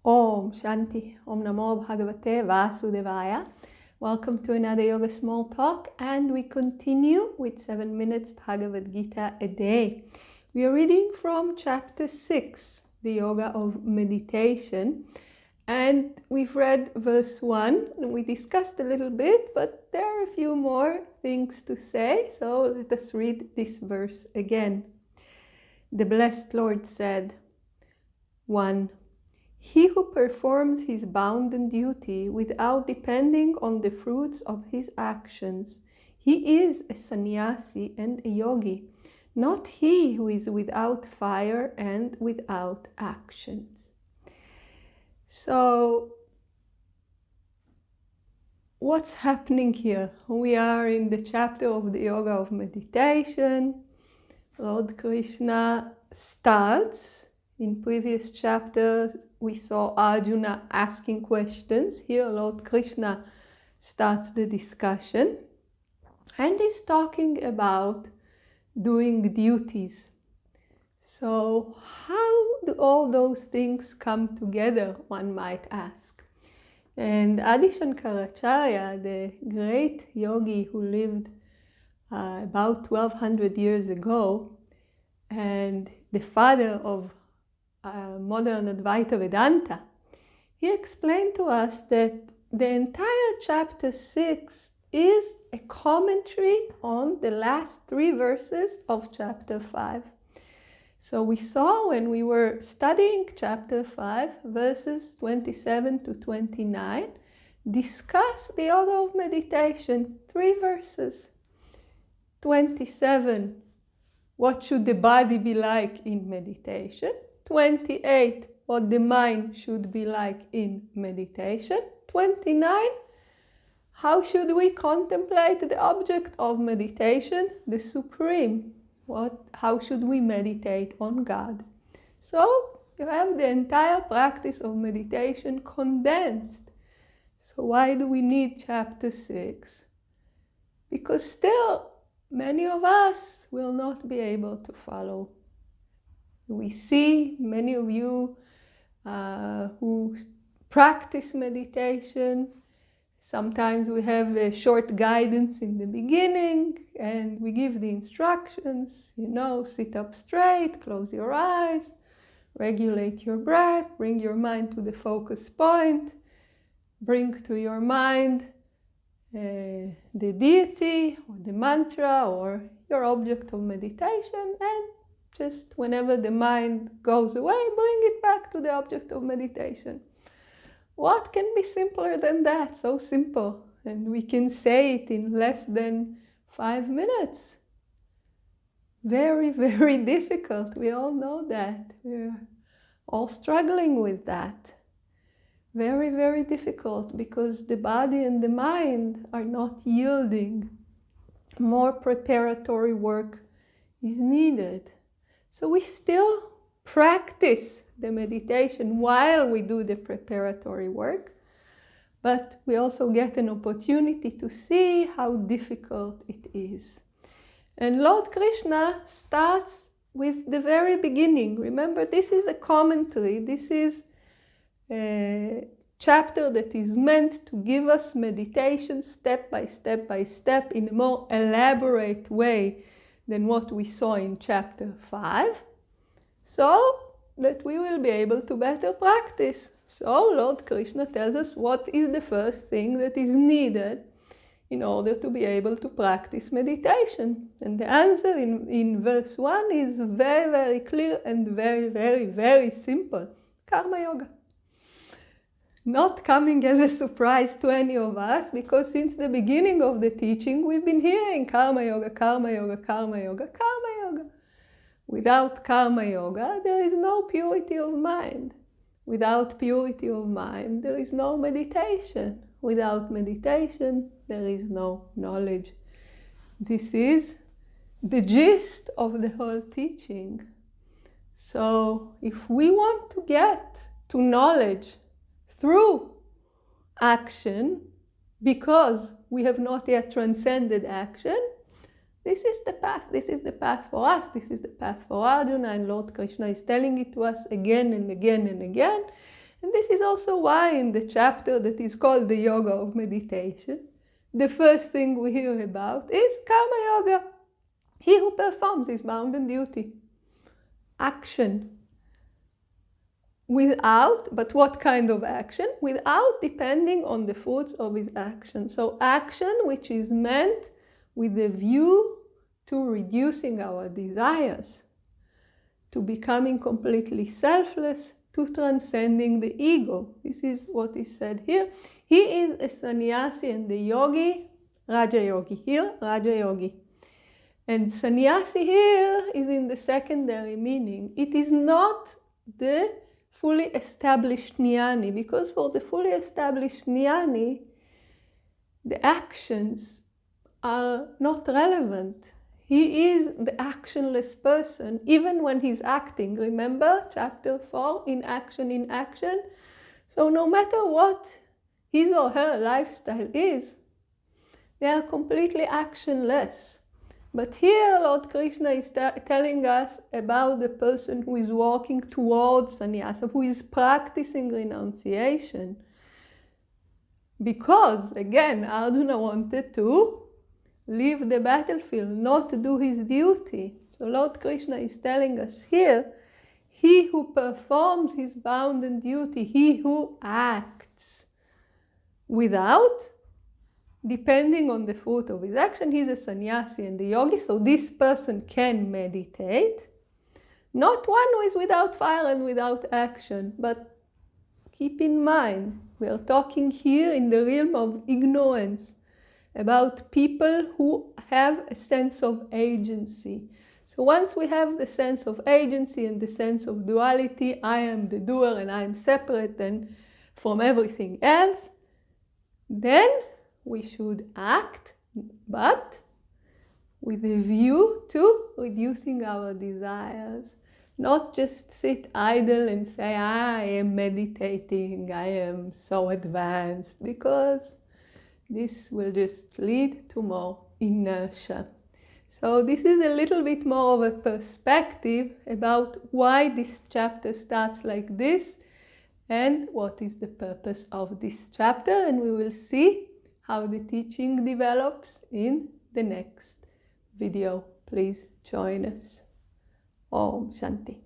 Om Shanti, Om Namo Bhagavate Vasudevaya. Welcome to another Yoga Small Talk, and we continue with 7 minutes Bhagavad Gita a day. We are reading from chapter 6, the Yoga of Meditation, and we've read verse 1, and we discussed a little bit, but there are a few more things to say, so let us read this verse again. The Blessed Lord said, 1. He who performs his bounden duty without depending on the fruits of his actions, he is a sannyasi and a yogi, not he who is without fire and without actions. So, what's happening here? We are in the chapter of the Yoga of Meditation. Lord Krishna starts. In previous chapters, we saw Arjuna asking questions. Here, Lord Krishna starts the discussion. And he's talking about doing duties. So, how do all those things come together, one might ask? And Adi Shankaracharya, the great yogi who lived about 1200 years ago, and the father of modern Advaita Vedanta, he explained to us that the entire chapter 6 is a commentary on the last 3 verses of chapter 5. So we saw when we were studying chapter 5, verses 27 to 29, discuss the yoga of meditation, 3 verses. 27, what should the body be like in meditation? 28, what the mind should be like in meditation. 29, how should we contemplate the object of meditation, the Supreme? How should we meditate on God? So you have the entire practice of meditation condensed. So why do we need chapter 6? Because still many of us will not be able to follow. We see many of you who practice meditation. Sometimes we have a short guidance in the beginning and we give the instructions, sit up straight, close your eyes, regulate your breath, bring your mind to the focus point, bring to your mind the deity or the mantra or your object of meditation, and just whenever the mind goes away, bring it back to the object of meditation. What can be simpler than that? So simple. And we can say it in less than 5 minutes. Very, very difficult. We all know that. We're all struggling with that. Very, very difficult because the body and the mind are not yielding. More preparatory work is needed. So we still practice the meditation while we do the preparatory work, but we also get an opportunity to see how difficult it is. And Lord Krishna starts with the very beginning. Remember, this is a commentary. This is a chapter that is meant to give us meditation step by step by step in a more elaborate way than what we saw in chapter 5, so that we will be able to better practice. So Lord Krishna tells us what is the first thing that is needed in order to be able to practice meditation. And the answer in verse 1 is very, very clear and very, very, very simple. Karma Yoga. Not coming as a surprise to any of us, because since the beginning of the teaching, we've been hearing Karma Yoga, Karma Yoga, Karma Yoga, Karma Yoga. Without Karma Yoga, there is no purity of mind. Without purity of mind, there is no meditation. Without meditation, there is no knowledge. This is the gist of the whole teaching. So, if we want to get to knowledge through action, because we have not yet transcended action, this is the path. This is the path for us. This is the path for Arjuna, and Lord Krishna is telling it to us again and again and again. And this is also why in the chapter that is called the Yoga of Meditation, the first thing we hear about is Karma Yoga. He who performs is bound in duty. Action. But what kind of action? Without depending on the fruits of his action. So action which is meant with a view to reducing our desires, to becoming completely selfless, to transcending the ego. This is what is said here. He is a sannyasi and the yogi, Raja Yogi. Here, Raja Yogi. And sannyasi here is in the secondary meaning. It is not the fully established jnani, because for the fully established jnani, the actions are not relevant. He is the actionless person, even when he's acting. Remember, chapter 4, in action. So no matter what his or her lifestyle is, they are completely actionless. But here, Lord Krishna is telling us about the person who is walking towards sannyasa, who is practicing renunciation. Because, again, Arjuna wanted to leave the battlefield, not do his duty. So Lord Krishna is telling us here, he who performs his bounden duty, he who acts without depending on the fruit of his action, he's a sannyasi and the yogi. So this person can meditate. Not one who is without fire and without action, but keep in mind, we are talking here in the realm of ignorance about people who have a sense of agency. So once we have the sense of agency and the sense of duality, I am the doer and I am separate from everything else, then we should act, but with a view to reducing our desires. Not just sit idle and say, I am meditating, I am so advanced, because this will just lead to more inertia. So this is a little bit more of a perspective about why this chapter starts like this and what is the purpose of this chapter. And we will see how the teaching develops in the next video. Please join us. Om Shanti.